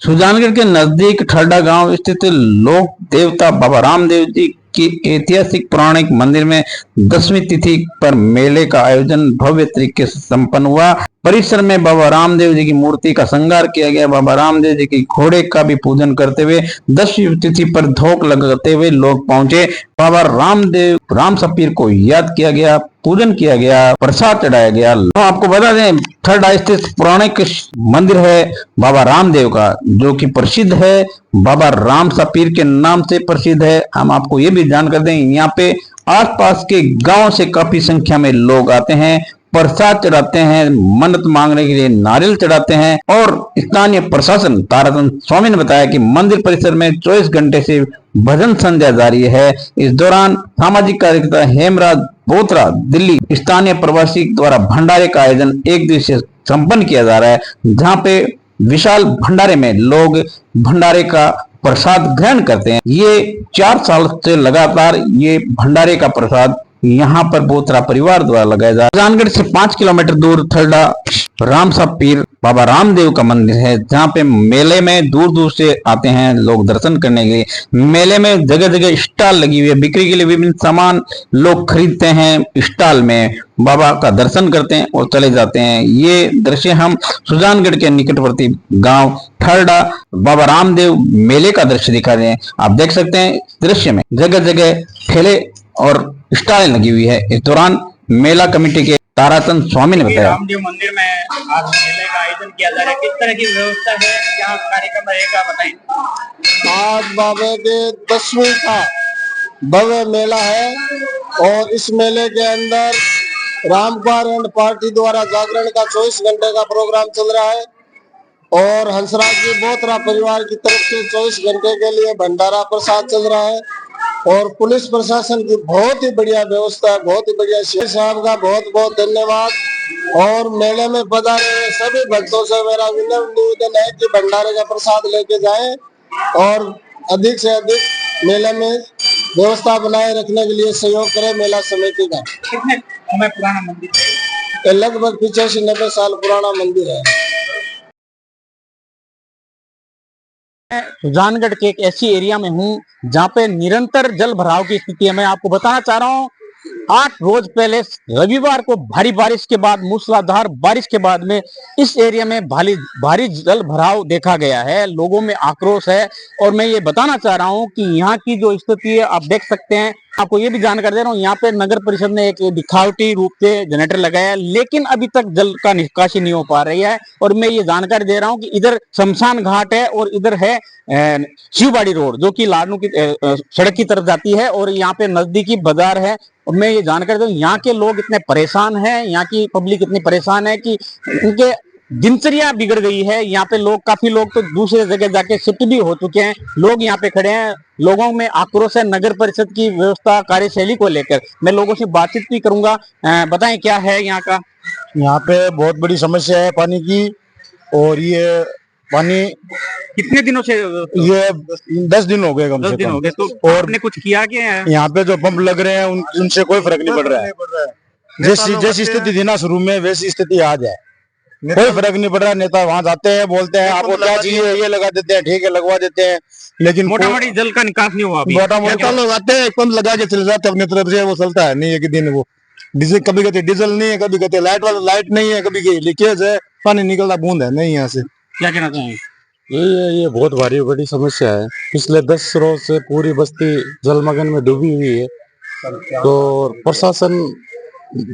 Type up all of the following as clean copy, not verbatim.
सुजानगढ़ के नजदीक ठरडा गांव स्थित लोक देवता बाबा रामदेव जी की ऐतिहासिक पौराणिक मंदिर में 10वीं तिथि पर मेले का आयोजन भव्य तरीके से संपन्न हुआ। परिसर में बाबा रामदेव जी की मूर्ति का श्रृंगार किया गया। बाबा रामदेव जी की घोड़े का भी पूजन करते हुए 10वीं तिथि पर धोख लगाते हुए लोग पहुंचे। बाबा रामदेव राम सपीर को याद किया गया, पूजन किया गया, प्रसाद चढ़ाया गया। तो आपको बता दें, ठरडा स्थित पौराणिक मंदिर है बाबा रामदेव का, जो कि प्रसिद्ध है, बाबा राम सपीर के नाम से प्रसिद्ध है। हम आपको ये भी जानकर दें, यहाँ पे आसपास के गांव से काफी संख्या में लोग आते हैं, प्रसाद चढ़ाते हैं, मन्नत मांगने के लिए नारियल चढ़ाते हैं। और स्थानीय प्रशासन ताराचंद स्वामी ने बताया कि मंदिर परिसर में 24 घंटे से भजन संध्या जारी है। इस दौरान सामाजिक कार्यकर्ता हेमराज बोत्रा दिल्ली स्थानीय प्रवासी द्वारा भंडारे का आयोजन एक दिवसीय संपन्न किया जा रहा है, जहाँ पे विशाल भंडारे में लोग भंडारे का प्रसाद ग्रहण करते हैं। ये 4 साल से लगातार ये भंडारे का प्रसाद यहाँ पर बोत्रा परिवार द्वारा लगाया जा रहा है। जानगढ़ से 5 किलोमीटर दूर ठरडा राम सपीर बाबा रामदेव का मंदिर है, जहाँ पे मेले में दूर दूर से आते हैं लोग दर्शन करने के लिए। मेले में जगह जगह स्टॉल लगी हुई है, बिक्री के लिए विभिन्न सामान लोग खरीदते हैं, स्टॉल में बाबा का दर्शन करते हैं और चले जाते हैं। ये दृश्य हम सुजानगढ़ के निकटवर्ती गांव ठरडा बाबा रामदेव मेले का दृश्य दिखा रहे हैं। आप देख सकते हैं दृश्य में जगह जगह ठेले और स्टॉलें लगी हुई है। इस दौरान मेला कमेटी के ताराचंद स्वामी ने बताया, रामदेव मंदिर में आज मेले का आयोजन किया जा रहा है, किस तरह की व्यवस्था है, क्या कार्यक्रम रहेगा बताएं। आज बाबा के 10वीं का भव्य मेला है और इस मेले के अंदर रामकुमार एंड पार्टी द्वारा जागरण का 24 घंटे का प्रोग्राम चल रहा है और हंसराज जी बोत्रा परिवार की तरफ से 24 घंटे के लिए भंडारा प्रसाद चल रहा है और पुलिस प्रशासन की बहुत ही बढ़िया व्यवस्था है, बहुत ही बढ़िया। शेर साहब का बहुत बहुत धन्यवाद। और मेले में पधारे सभी भक्तों से मेरा विनम्र निवेदन है कि भंडारे का प्रसाद लेके जाएं और अधिक से अधिक मेले में व्यवस्था बनाए रखने के लिए सहयोग करें मेला समिति का। कितने समय पुराना मंदिर है? लगभग 85-90 साल पुराना मंदिर है। सुजानगढ़ के एक ऐसी एरिया में हूँ जहाँ पे निरंतर जल भराव की स्थिति है। मैं आपको बताना चाह रहा हूँ, 8 रोज पहले रविवार को भारी बारिश के बाद, मूसलाधार बारिश के बाद में इस एरिया में भारी जल भराव देखा गया है। लोगों में आक्रोश है और मैं ये बताना चाह रहा हूँ कि यहाँ की जो स्थिति है आप देख सकते हैं। आपको ये भी जानकारी दे रहा हूँ, यहाँ पे नगर परिषद ने एक दिखावटी रूप से जनरेटर लगाया है, लेकिन अभी तक जल का निकासी नहीं हो पा रही है। और मैं ये जानकारी दे रहा हूँ कि इधर शमशान घाट है और इधर है शिवबाड़ी रोड, जो कि लाडनू की सड़क की तरफ जाती है और यहाँ पे नजदीकी बाजार है। और मैं ये जानकारी दूं, यहाँ के लोग इतने परेशान हैं, यहाँ की पब्लिक इतनी परेशान है कि उनके दिनचर्या बिगड़ गई है। यहाँ पे लोग, काफी लोग तो दूसरे जगह जाके शिफ्ट भी हो चुके हैं। लोग यहाँ पे खड़े हैं, लोगों में आक्रोश है नगर परिषद की व्यवस्था कार्यशैली को लेकर। मैं लोगों से बातचीत भी करूंगा। बताएं क्या है यहाँ का। यहाँ पे बहुत बड़ी समस्या है पानी की और ये पानी कितने दिनों से? ये 10 दिन हो गए, कम से 10 दिन कम। हो गए। तो और आपने कुछ किया क्या है? यहाँ पे जो पंप लग रहे हैं उनसे कोई फर्क नहीं पड़ रहा है। जैसी स्थिति थी ना शुरू में, वैसी स्थिति आज है, कोई फर्क नहीं पड़ रहा। नेता वहाँ जाते हैं, बोलते हैं आपको क्या चाहिए, ये लगा देते हैं, ठीक है लगवा देते हैं, लेकिन मोटा मोटी जल का निकास नहीं हुआ। मोटा मोटा लोग आते हैं, पंप लगा के चले जाते हैं अपनी तरफ से, वो चलता है नहीं है कि दिन वो डीजल, कभी कहते डीजल नहीं है, कभी कहते लाइट नहीं है, कभी लीकेज है, पानी निकलता बूंद है नहीं यहाँ से। क्या कहना चाहेंगे? ये बहुत भारी बड़ी समस्या है। पिछले 10 रोज से पूरी बस्ती जलमग्न में डूबी हुई है, तो प्रशासन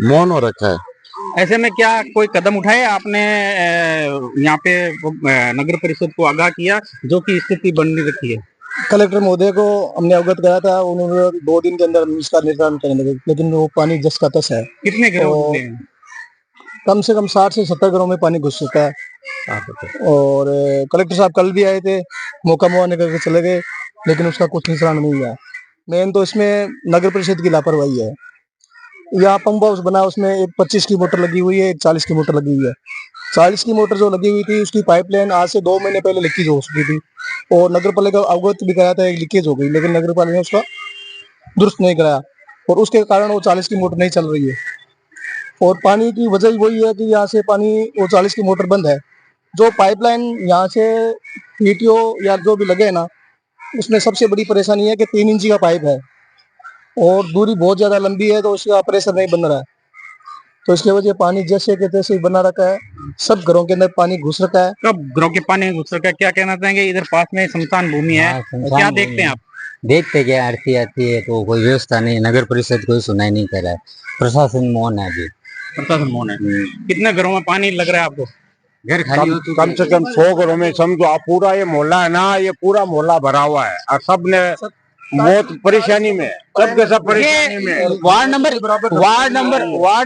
मौन हो रखा है। ऐसे में क्या कोई कदम उठाए आपने? यहाँ पे नगर परिषद को आगाह किया जो कि स्थिति बन रखी है? कलेक्टर महोदय को हमने अवगत कराया था, उन्होंने 2 दिन के अंदर इसका निदान करने लगे, लेकिन वो पानी जस का तस है। कितने घरों? कम से कम 60 से 70 घरों में पानी घुस चुका है। और कलेक्टर साहब कल भी आए थे, मौका मुआवजा करके चले गए, लेकिन उसका कुछ निशान नहीं हुआ। मेन तो इसमें नगर परिषद की लापरवाही है। यहाँ पंप हाउस बना, उसमें एक 25 की मोटर लगी हुई है, एक 40 की मोटर लगी हुई है। 40 की मोटर जो लगी हुई थी उसकी पाइपलाइन आज से 2 महीने पहले लीकेज हो चुकी थी और नगर पालिका अवगत भी कराया था, एक लीकेज हो गई, लेकिन नगर पालिका ने उसका दुरुस्त नहीं कराया और उसके कारण वो 40 की मोटर नहीं चल रही है। और पानी की वजह वही है कि यहाँ से पानी, वो 40 की मोटर बंद है जो पाइपलाइन यहाँ से पीटीओ या जो भी लगे ना, उसमें सबसे बड़ी परेशानी है कि 3 इंची का पाइप है और दूरी बहुत ज़्यादा लंबी है, तो उसका प्रेशर नहीं बन रहा है। तो इसकी वजह पानी जैसे के तैसे ही बना रखा है, सब घरों के अंदर पानी घुस रखा है। कब घरों के पानी में घुस रखा है, क्या कहना चाहेंगे? इधर पास में शमशान भूमि है, तो क्या देखते हैं आप? देखते क्या, आरती आती है तो कोई व्यवस्था नहीं, नगर परिषद कोई सुनाई नहीं कर रहा है, प्रशासन मौन है अभी। प्रशासन मौन है। कितने घरों में पानी लग रहा है आपको? घर खाली हो चुके कम से कम 100 घरों में समझो आप, पूरा ये मोहल्ला है ना, ये पूरा मोहल्ला भरा हुआ है और सब ने बहुत परेशानी में, सबके सब परेशानी में। वार्ड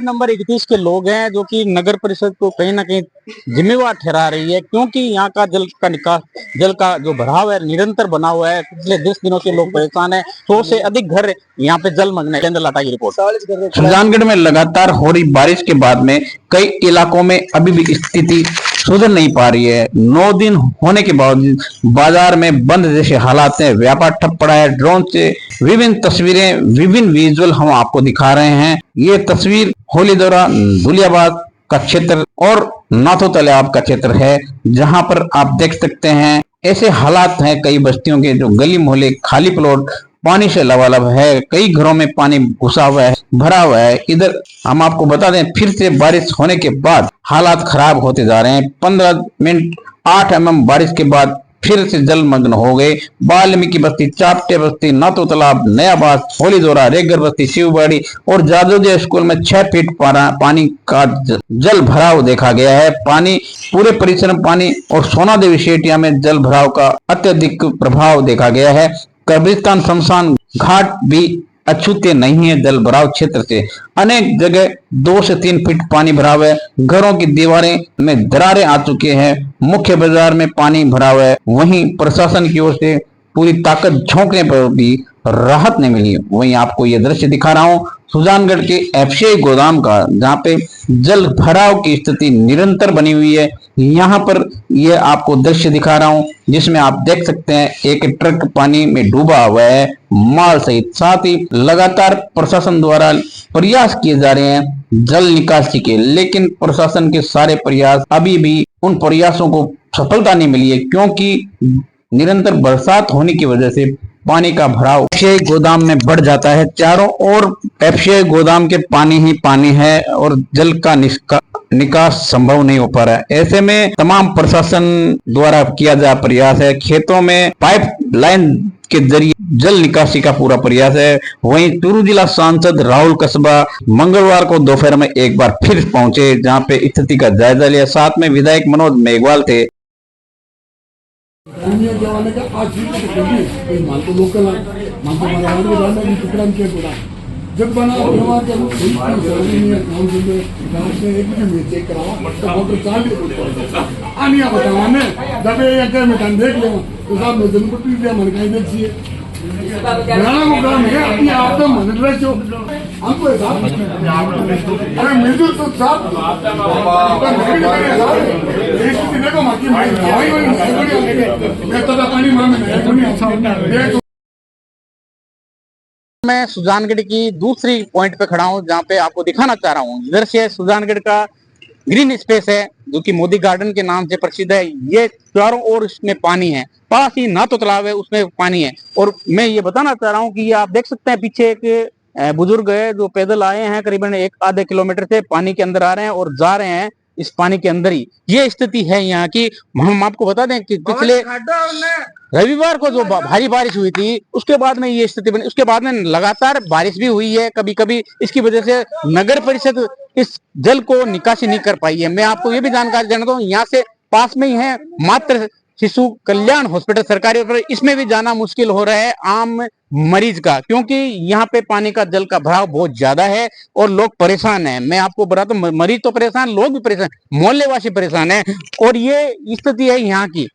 नंबर 31 के लोग हैं जो कि नगर परिषद को कहीं ना कहीं जिम्मेवार ठहरा रही है, क्योंकि यहाँ का जल का जो भराव है निरंतर बना हुआ है। पिछले 10 दिनों से लोग परेशान हैं, 100 से अधिक घर यहाँ पे जलमग्न है। केंद्र लाटा की रिपोर्ट। सुजानगढ़ में लगातार हो रही बारिश के बाद में कई इलाकों में अभी भी स्थिति सुधर नहीं पा रही है। 9 दिन होने के बावजूद बाजार में बंद जैसे हालात हैं, व्यापार ठप पड़ा है। ड्रोन से विभिन्न तस्वीरें, विभिन्न विजुअल हम आपको दिखा रहे हैं। ये तस्वीर होलीदोरा दुलियाबाद का क्षेत्र और नाथो तालाब का क्षेत्र है, जहां पर आप देख सकते हैं ऐसे हालात हैं कई बस्तियों के, जो गली मोहल्ले खाली प्लॉट पानी से लबालब है। कई घरों में पानी घुसा हुआ है, भरा हुआ है। इधर हम आपको बता दें, फिर से बारिश होने के बाद हालात खराब होते जा रहे हैं। 15 मिनट 8 mm बारिश के बाद फिर से जलमग्न हो गए वाल्मीकि बस्ती, चापटे बस्ती, नाथो तालाब, नयाबाद, होलीदोरा, रेगर बस्ती, शिवबाड़ी और जादोदिया स्कूल में 6 फीट पानी का जल भराव देखा गया है। पानी पूरे परिसर में पानी और सोना देवी शेटिया में जल भराव का अत्यधिक प्रभाव देखा गया है। कब्रिस्तान शमशान घाट भी अछूते नहीं है जल भराव क्षेत्र से। अनेक जगह 2 से 3 फीट पानी भराव है। घरों की दीवारें में दरारें आ चुके हैं। मुख्य बाजार में पानी भराव है। वहीं प्रशासन की ओर से पूरी ताकत झोंकने पर भी राहत नहीं मिली। वहीं आपको ये दृश्य दिखा रहा हूँ सुजानगढ़ के एफसीआई गोदाम का, जहाँ पे जल भराव की स्थिति निरंतर बनी हुई है। यहाँ पर ये आपको दृश्य दिखा रहा हूँ जिसमें आप देख सकते हैं एक ट्रक पानी में डूबा हुआ है माल सहित। साथ ही लगातार प्रशासन द्वारा प्रयास किए जा रहे हैं जल निकासी के, लेकिन प्रशासन के सारे प्रयास अभी भी उन प्रयासों को सफलता नहीं मिली है, क्योंकि निरंतर बरसात होने की वजह से पानी का भराव एफसीआई गोदाम में बढ़ जाता है। चारों ओर एफसीआई गोदाम के पानी ही पानी है और जल का निकास संभव नहीं हो पा रहा है। ऐसे में तमाम प्रशासन द्वारा किया जा प्रयास है, खेतों में पाइप लाइन के जरिए जल निकासी का पूरा प्रयास है। वहीं चूरू जिला सांसद राहुल कसबा मंगलवार को दोपहर में एक बार फिर पहुंचे, जहां पे स्थिति का जायजा लिया। साथ में विधायक मनोज मेघवाल थे। जमाने का आज भी मान को लोकल मान को हमारा के टुकड़ा के पूरा जब बना व्यवहार के गाँव से एक में चेक कराओ मोटर चाल आनिया बताओ ने जब ये के में देख ले तो साहब ने जन पट्टी दिया मन कहीं देखिए बनाना को काम है अपनी आप तो मन रहे जो हमको साहब अरे मिलजुल तो साहब देखो माकी माई दवाई मैं तो पानी मांग में मैं सुजानगढ़ की दूसरी पॉइंट पे खड़ा हूँ, जहाँ पे आपको दिखाना चाह रहा हूँ। इधर से सुजानगढ़ का ग्रीन स्पेस है जो कि मोदी गार्डन के नाम से प्रसिद्ध है। ये चारों ओर इसमें पानी है, पास ही नाथो तालाब है उसमें पानी है। और मैं ये बताना चाह रहा हूँ कि ये आप देख सकते हैं पीछे एक बुजुर्ग है जो पैदल आए हैं, करीबन 1-आधे किलोमीटर से पानी के अंदर आ रहे हैं और जा रहे हैं इस पानी के अंदर ही। ये स्थिति है यहाँ की। हम आपको बता दें कि पिछले रविवार को जो भारी बारिश हुई थी उसके बाद में ये स्थिति बनी। उसके बाद में लगातार बारिश भी हुई है कभी कभी, इसकी वजह से नगर परिषद इस जल को निकासी नहीं कर पाई है। मैं आपको ये भी जानकारी देना दूं, यहाँ से पास में ही है मातृ शिशु कल्याण हॉस्पिटल सरकारी, पर इसमें भी जाना मुश्किल हो रहा है आम मरीज का, क्योंकि यहाँ पे पानी का जल का भराव बहुत ज्यादा है और लोग परेशान हैं। मैं आपको बताता हूँ, मरीज तो परेशान, लोग भी परेशान, मोहल्ले वासी परेशान हैं। और ये स्थिति है यहाँ की।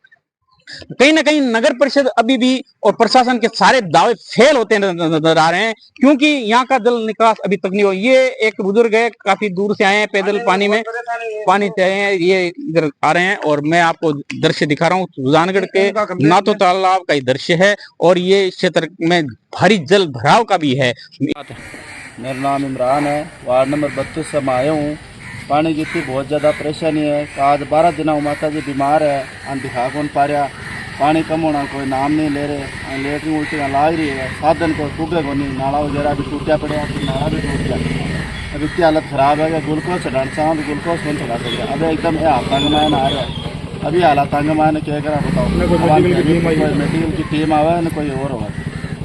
कहीं ना कहीं नगर परिषद अभी भी और प्रशासन के सारे दावे फेल होते नजर आ रहे हैं, क्योंकि यहाँ का जल निकास अभी तक नहीं हो। ये एक बुजुर्ग है, काफी दूर से आए हैं, पैदल पानी से आए हैं, ये इधर आ रहे हैं। और मैं आपको दृश्य दिखा रहा हूँ सुजानगढ़ के नाथो तालाब का दृश्य है और ये क्षेत्र में भारी जल भराव का भी है। मेरा नाम इमरान है, वार्ड नंबर 32 से मैं आया हूँ। पानी की बहुत ज़्यादा परेशानी है। आज 12 दिन माता जी बीमार है, हम दिखा कौन पा रहा, पानी कम होना कोई नाम नहीं ले रहे, लेटरिन उल्टियाँ लाग रही है, साधन को टूटे को नहीं, नाला वगैरह भी टूटा पड़ा, नाला भी टूट गया। अब इतनी हालत ख़राब है कि ग्लूकोज चढ़ाना चाहूँ तो ग्लूकोज नहीं चढ़ा सकते। अब एकदम तंग मायन आ रहा है, अभी हालत तंग मायन क्या करा बताओ। मेडिकल की टीम आवा न कोई और होगा,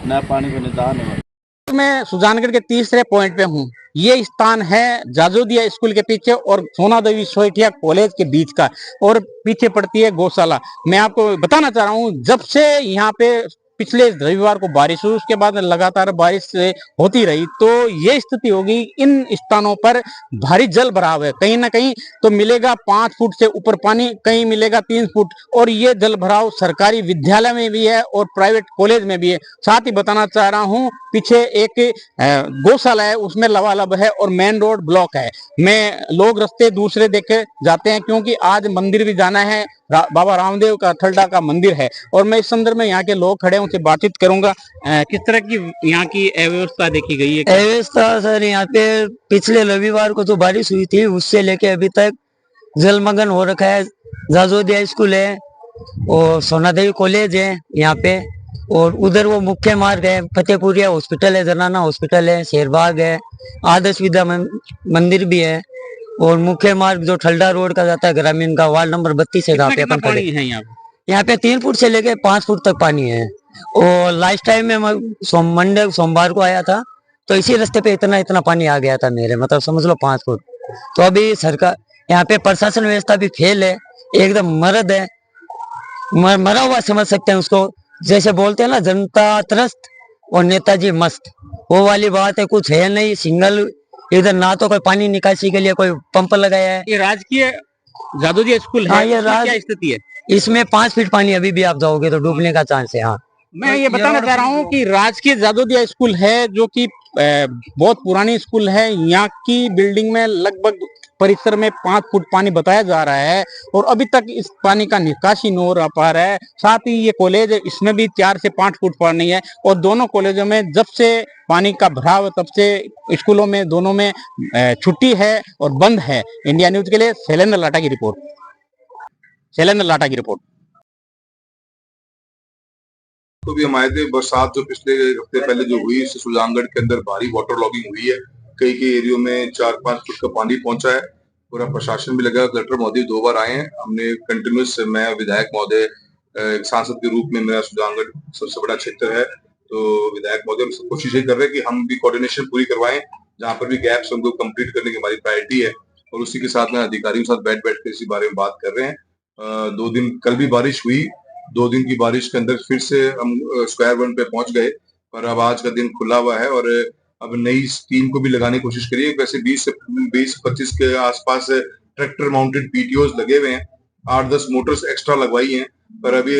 न पानी को निदान होगा। मैं सुजानगढ़ के तीसरे पॉइंट पे हूँ। ये स्थान है जाजोदिया स्कूल के पीछे और सोना देवी सोइटिया कॉलेज के बीच का, और पीछे पड़ती है गौशाला। मैं आपको बताना चाह रहा हूँ, जब से यहाँ पे पिछले रविवार को बारिश हुई, उसके बाद लगातार बारिश से होती रही, तो ये स्थिति होगी। इन स्थानों पर भारी जल भराव है। कहीं ना कहीं तो मिलेगा 5 फुट से ऊपर पानी, कहीं मिलेगा 3 फुट, और ये जल भराव सरकारी विद्यालय में भी है और प्राइवेट कॉलेज में भी है। साथ ही बताना चाह रहा हूँ, पीछे एक गौशाला है, उसमें लबालब है और मेन रोड ब्लॉक है। मैं लोग रास्ते दूसरे देखे जाते हैं, क्योंकि आज मंदिर भी जाना है। बाबा रामदेव का ठल्डा का मंदिर है, और मैं इस संदर्भ में यहाँ के लोग खड़े हैं, उनसे बातचीत करूंगा। किस तरह की यहाँ की अव्यवस्था देखी गई है? अव्यवस्था सर, यहाँ पे पिछले रविवार को जो बारिश हुई थी उससे लेके अभी तक जलमग्न हो रखा है। जाजोदिया स्कूल है और सोनादेवी कॉलेज है यहाँ पे, और उधर वो मुख्य मार्ग है, फतेहपुरिया हॉस्पिटल है, जनाना हॉस्पिटल है, शेरबाग है, आदर्श विद्या मंदिर भी है, और मुख्य मार्ग जो ठल्डा रोड का जाता है ग्रामीण का, वार्ड नंबर 32 है जहाँ पे अपन खड़े हैं। यहाँ पे 3 फुट से लेके 5 फुट तक पानी है। और लास्ट टाइम में मैं सोमवार को आया था, तो इसी रास्ते पे इतना पानी आ गया था मेरे, मतलब समझ लो 5 फुट। तो अभी सरकार यहाँ पे प्रशासन व्यवस्था भी फेल है, एकदम मर्द है, मरा हुआ समझ सकते हैं उसको। जैसे बोलते हैं ना, जनता त्रस्त और नेताजी मस्त, वो वाली बात है। कुछ है नहीं, सिंगल इधर ना तो कोई पानी निकासी के लिए कोई पंप लगाया है। ये राजकीय जादोदिया स्कूल है। हाँ, ये क्या स्थिति है? इसमें 5 फीट पानी अभी भी आप जाओगे तो डूबने का चांस है। हाँ, मैं ये बताना चाह रहा हूँ कि राजकीय जादोदिया स्कूल है, जो कि बहुत पुरानी स्कूल है। यहाँ की बिल्डिंग में लगभग परिसर में 5 फुट पानी बताया जा रहा है, और अभी तक इस पानी का निकासी नहीं हो पा रहा है। साथ ही ये कॉलेज है, इसमें भी 4 से 5 फुट पानी है, और दोनों कॉलेजों में जब से पानी का भराव है, तब से स्कूलों में दोनों में छुट्टी है और बंद है। इंडिया न्यूज के लिए शैलेंद्र लाटा की रिपोर्ट। तो भी हम आए थे। बरसात जो पिछले हफ्ते पहले जो हुई, इससे सुजानगढ़ के अंदर भारी वाटर लॉगिंग हुई है। कई एरियो में 4-5 फुट का पानी पहुंचा है। पूरा प्रशासन भी लगा, कलेक्टर महोदय 2 बार आए हैं। हमने कंटिन्यूस, मैं विधायक महोदय एक सांसद के रूप में, मेरा सुजानगढ़ सबसे बड़ा क्षेत्र है, तो विधायक महोदय सब कोशिश ये कर रहे हैं कि हम भी कोऑर्डिनेशन पूरी करवाएं, जहाँ पर भी गैप्स उनको कंप्लीट करने की हमारी प्रायोरिटी है। और उसी के साथ में अधिकारियों के साथ बैठ कर इसी बारे में बात कर रहे हैं। 2 दिन कल भी बारिश हुई, 2 दिन की बारिश के अंदर फिर से हम स्क्वायर वन पे पहुंच गए, पर अब आज का दिन खुला हुआ है। और अब नई टीम को भी लगाने की कोशिश करिए। वैसे 20 से 25 के आसपास ट्रैक्टर माउंटेड पीटीओस लगे हुए हैं, 8-10 मोटर्स एक्स्ट्रा लगवाई हैं। पर अभी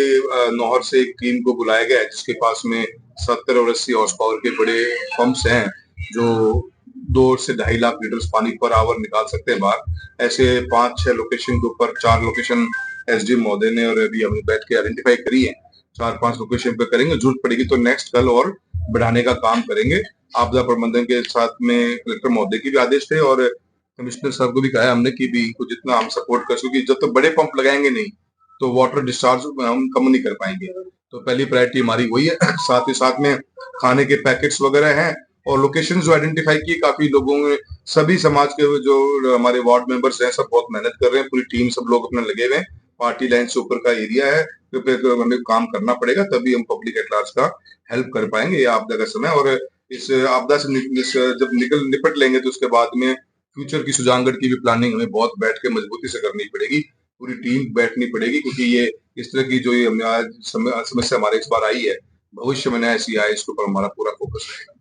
नौहर से एक टीम को बुलाया गया है, जिसके पास में 70 और 80 हॉर्स पावर के बड़े पंप्स हैं, जो 2 से 2.5 लाख लीटर पानी पर आवर निकाल सकते हैं बाहर। ऐसे 5-6 लोकेशन के ऊपर, 4 लोकेशन एसडीएम महोदय ने और अभी हमने बैठ के आइडेंटिफाई करी है। 4-5 लोकेशन पे करेंगे, जरूरत पड़ेगी तो नेक्स्ट कल और बढ़ाने का काम करेंगे। आपदा प्रबंधन के साथ में कलेक्टर महोदय की भी आदेश थे, और कमिश्नर साहब को भी कहा हमने कि भी इनको जितना हम सपोर्ट कर सकें, जब तक बड़े पंप लगाएंगे नहीं तो वाटर डिस्चार्ज हम कम नहीं कर पाएंगे। तो पहली प्रायोरिटी हमारी वही है। साथ ही साथ में खाने के पैकेट्स वगैरह हैं, और लोकेशन जो आइडेंटिफाई की, काफी लोगों ने, सभी समाज के जो हमारे वार्ड मेंबर्स हैं, सब बहुत मेहनत कर रहे हैं। पूरी टीम, सब लोग अपने लगे हुए हैं। पार्टी लाइन से ऊपर का एरिया है, तो हमें काम करना पड़ेगा, तभी हम पब्लिक एट लार्ज का हेल्प कर पाएंगे ये आपदा का समय। और इस आपदा से जब निपट लेंगे, तो उसके बाद में फ्यूचर की सुजानगढ़ की भी प्लानिंग हमें बहुत बैठ के मजबूती से करनी पड़ेगी। पूरी टीम बैठनी पड़ेगी, क्योंकि ये इस तरह की जो ये हमने आज समस्या हमारे इस बार आई है, भविष्य में ऐसी आए, इसके ऊपर हमारा पूरा फोकस रहेगा।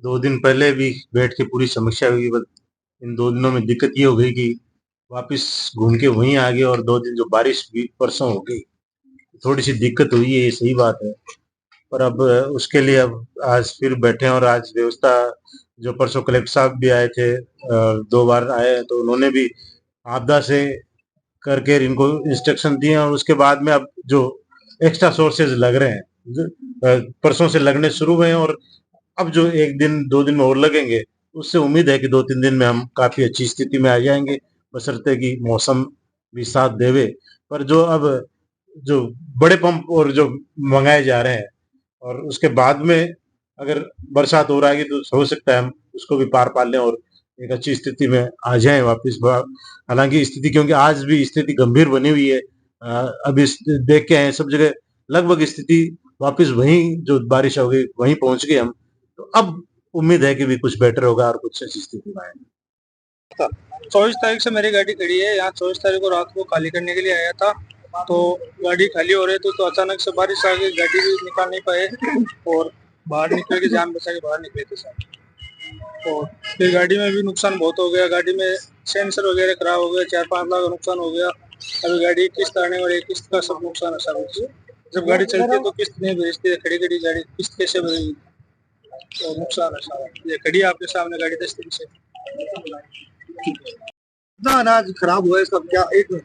2 दिन पहले भी बैठ के पूरी समीक्षा हुई। इन 2 दिनों में दिक्कत ये हो गई कि वापस घूम के वहीं आ गए, और 2 दिन जो बारिश भी परसों हो गई, थोड़ी सी दिक्कत हुई है, ये सही बात है। पर अब उसके लिए अब आज फिर बैठे, और आज व्यवस्था जो परसों कलेक्टर साहब भी आए थे, 2 बार आए, तो उन्होंने भी आपदा से करके इनको इंस्ट्रक्शन दिए। और उसके बाद में अब जो एक्स्ट्रा सोर्सेज लग रहे हैं, परसों से लगने शुरू हुए हैं, और अब जो 1 दिन 2 दिन में और लगेंगे, उससे उम्मीद है कि 2-3 दिन में हम काफी अच्छी स्थिति में आ जाएंगे, बशर्ते कि मौसम भी साथ देवे। पर जो बड़े पंप और जो मंगाए जा रहे हैं और उसके बाद में अगर बरसात हो रहा है तो हो सकता है हम उसको भी पार पा लें और एक अच्छी स्थिति में आ जाएं वापस। हालांकि स्थिति, क्योंकि आज भी स्थिति गंभीर बनी हुई है, अभी देख के आए सब जगह लगभग स्थिति वापस वहीं जो बारिश हो गई वहीं पहुंच गए हम। तो अब उम्मीद है कि भी कुछ बेटर होगा और कुछ अच्छी स्थिति में आएंगे। 24 तारीख से मेरी गाड़ी खड़ी है यहाँ। 24 तारीख को रात को खाली करने के लिए आया था, तो गाड़ी खाली हो रही थी तो अचानक से बारिश आ गई, गाड़ी भी निकाल नहीं पाए और बाहर निकल के जान बचा के बाहर निकले थे सर। और फिर गाड़ी में भी नुकसान बहुत हो गया, गाड़ी में सेंसर वगैरह खराब हो गया, 4-5 लाख का नुकसान हो गया। अभी गाड़ी किस्त आने वाली, किस्त का सब नुकसान है सर। जब गाड़ी चलती है तो किस्त नहीं भेजती है, खड़ी खड़ी गाड़ी किस्त कैसे भरेगी, तो नुकसान है सारा। ये खड़ी आपके सामने गाड़ी 10 दिन से। अनाज खराब हुआ है इसका क्या? एक मिनट,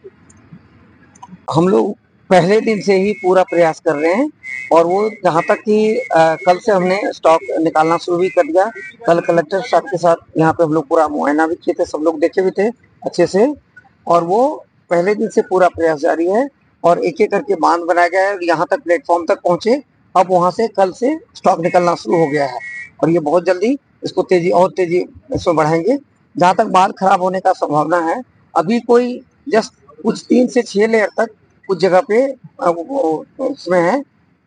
हम लोग पहले दिन से ही पूरा प्रयास कर रहे हैं और वो जहाँ तक कि कल से हमने स्टॉक निकालना शुरू भी कर दिया। कल कलेक्टर साहब के साथ यहाँ पे हम लोग पूरा मुआयना भी किए थे, सब लोग देखे भी थे अच्छे से, और वो पहले दिन से पूरा प्रयास जारी है और एक एक करके बांध बनाया गया है, यहाँ तक प्लेटफॉर्म तक पहुंचे। अब वहाँ से कल से स्टॉक निकलना शुरू हो गया है और ये बहुत जल्दी इसको तेजी इसमें बढ़ाएंगे जहाँ तक बाढ़ खराब होने का संभावना है। अभी कोई जस्ट कुछ 3 से 6 लेयर तक कुछ जगह पे उसमें है,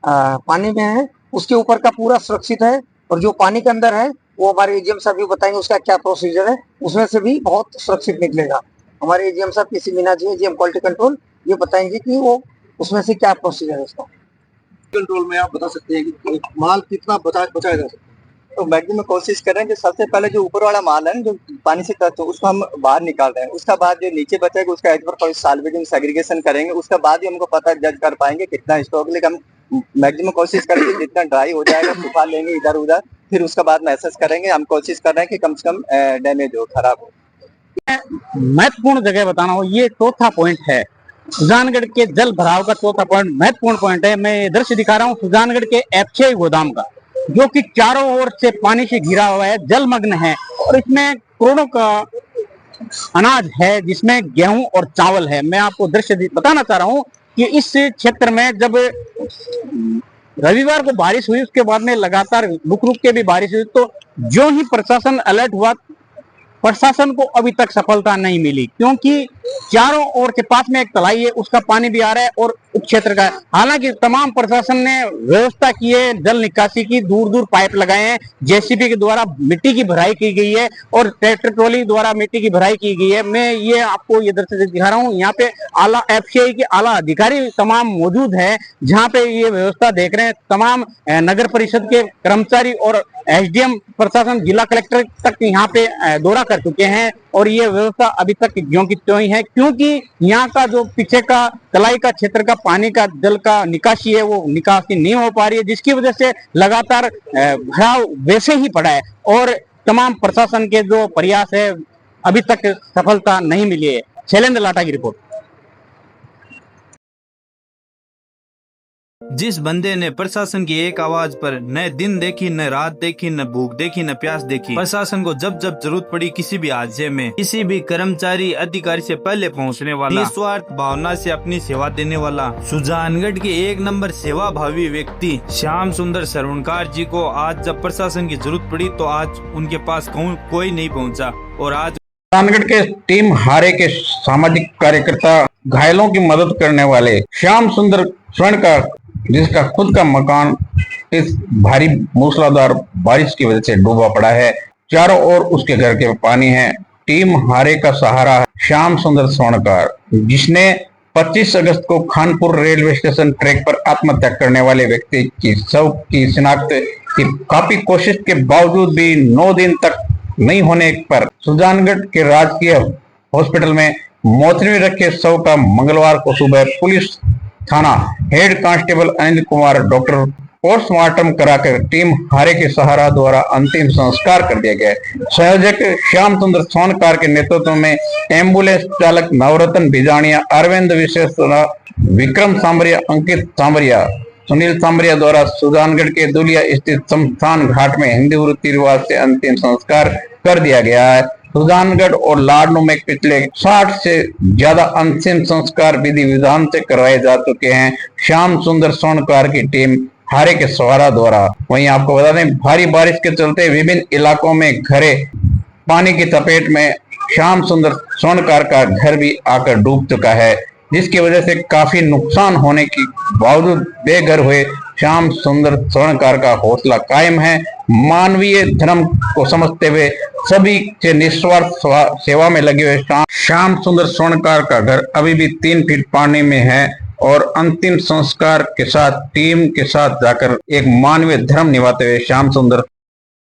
पानी में है, उसके ऊपर का पूरा सुरक्षित है। और जो पानी के अंदर है वो हमारे एजीएम साहब भी बताएंगे उसका क्या प्रोसीजर है, उसमें से भी बहुत सुरक्षित निकलेगा। हमारे एजीएम साहब PC Meena ji, AGM quality control, ये बताएंगे कि वो उसमें से क्या प्रोसीजर है उसका। कंट्रोल में आप बता सकते हैं कि माल कितना बचाया जा सकता है? तो मैक्सिमम कोशिश कर रहे हैं कि सबसे पहले जो ऊपर वाला माल है ना, जो पानी से टच हो, उसको हम बाहर निकाल रहे हैं। उसका बाद जो नीचे बचेगा उसका एज पर साल्वेजिंग सेग्रीगेशन करेंगे, उसका बाद ही हमको पता जज कर पाएंगे कितना स्टॉक। लेकिन हम मैक्सिमम कोशिश करेंगे जितना ड्राई हो जाएगा सुखा लेंगे इधर उधर, फिर उसका बाद में एसेस करेंगे। हम कोशिश कर रहे हैं कि कम से कम डैमेज हो, खराब हो। महत्वपूर्ण जगह बताना हो, ये चौथा पॉइंट है सुजानगढ़ के जल भराव का। चौथा पॉइंट महत्वपूर्ण पॉइंट है, मैं दृश्य दिखा रहा हूँ सुजानगढ़ के एफसीआई गोदाम का, जो कि चारों ओर से पानी से घिरा हुआ है, जलमग्न है और इसमें करोड़ों का अनाज है जिसमें गेहूं और चावल है। मैं आपको दृश्य बताना चाह रहा हूं कि इस क्षेत्र में जब रविवार को बारिश हुई उसके बाद में लगातार रुक रुक के भी बारिश हुई, तो जो ही प्रशासन अलर्ट हुआ, प्रशासन को अभी तक सफलता नहीं मिली, क्योंकि चारों ओर के पास में एक तलाई है, उसका पानी भी आ रहा है और उप क्षेत्र का। हालांकि तमाम प्रशासन ने व्यवस्था की है, जल निकासी की, दूर दूर पाइप लगाए हैं, जेसीबी के द्वारा मिट्टी की भराई की गई है और ट्रैक्टर ट्रॉली द्वारा मिट्टी की भराई की गई है। मैं ये आपको ये दृश्य दिखा रहा हूँ, यहाँ पे आला एफसीआई के आला अधिकारी तमाम मौजूद है, जहाँ पे ये व्यवस्था देख रहे हैं। तमाम नगर परिषद के कर्मचारी और एसडीएम प्रशासन, जिला कलेक्टर तक यहाँ पे दौरा कर चुके हैं और ये व्यवस्था अभी तक ज्यों की त्यों ही है, क्योंकि यहाँ का जो पीछे का तलाई का क्षेत्र का पानी का जल का निकासी है वो निकासी नहीं हो पा रही है, जिसकी वजह से लगातार भराव वैसे ही पड़ा है और तमाम प्रशासन के जो प्रयास है अभी तक सफलता नहीं मिली है। शैलेंद्र लाटा की रिपोर्ट। जिस बंदे ने प्रशासन की एक आवाज पर न दिन देखी, न रात देखी, न भूख देखी, न प्यास देखी, प्रशासन को जब जब जरूरत पड़ी किसी भी हादसे में किसी भी कर्मचारी अधिकारी से पहले पहुंचने वाला, निस्वार्थ भावना से अपनी सेवा देने वाला सुजानगढ़ के 1 नंबर सेवा भावी व्यक्ति श्याम सुंदर सरवणकार जी को आज जब प्रशासन की जरूरत पड़ी तो आज उनके पास कोई नहीं पहुँचा। और आज सुजानगढ़ के टीम हारे के सामाजिक कार्यकर्ता, घायलों की मदद करने वाले श्याम सुंदर स्वर्णकार, जिसका खुद का मकान इस भारी मूसलाधार बारिश की वजह से डूबा पड़ा है, चारों ओर उसके घर के पानी है। टीम हारे का सहारा है श्याम सुंदर स्वर्णकार, जिसने 25 अगस्त को खानपुर रेलवे स्टेशन ट्रैक पर आत्महत्या करने वाले व्यक्ति की शव की शिनाख्त की काफी कोशिश के बावजूद भी 9 दिन तक नहीं होने पर सुजानगढ़ के राजकीय हॉस्पिटल में मोर्चरी में रखे शव का मंगलवार को सुबह पुलिस थाना head constable Anil Kumar doctor postmortem कराकर टीम हारे के सहारा द्वारा अंतिम संस्कार कर दिया गया। संयोजक श्याम सुंदर सोनकार के नेतृत्व में एम्बुलेंस चालक नवरत्न भिजानिया, अरविंद विश्वेश्वरा, विक्रम सांवरिया, अंकित सांवरिया, सुनील सांबरिया द्वारा सुजानगढ़ के दुलिया स्थित शमशान घाट में हिंदू रीति रिवाज से अंतिम संस्कार कर दिया गया है। सुजानगढ़ और लाडनू में पिछले 60 से ज्यादा अंतिम संस्कार विधि विधान से करवाए जा चुके हैं। श्याम सुंदर स्वर्णकार की टीम हारे के सहारा द्वारा। वहीं आपको बता दें, भारी बारिश के चलते विभिन्न इलाकों में घरे पानी की चपेट में श्याम सुंदर स्वर्णकार का घर भी आकर डूब चुका है, जिसकी वजह से काफी नुकसान होने के बावजूद बेघर हुए श्याम सुंदर स्वर्णकार का हौसला कायम है। मानवीय धर्म को समझते हुए सभी से निस्वार्थ सेवा में लगे हुए श्याम सुंदर स्वर्णकार का घर अभी भी 3 फीट पानी में है और अंतिम संस्कार के साथ टीम के साथ जाकर एक मानवीय धर्म निभाते हुए श्याम सुंदर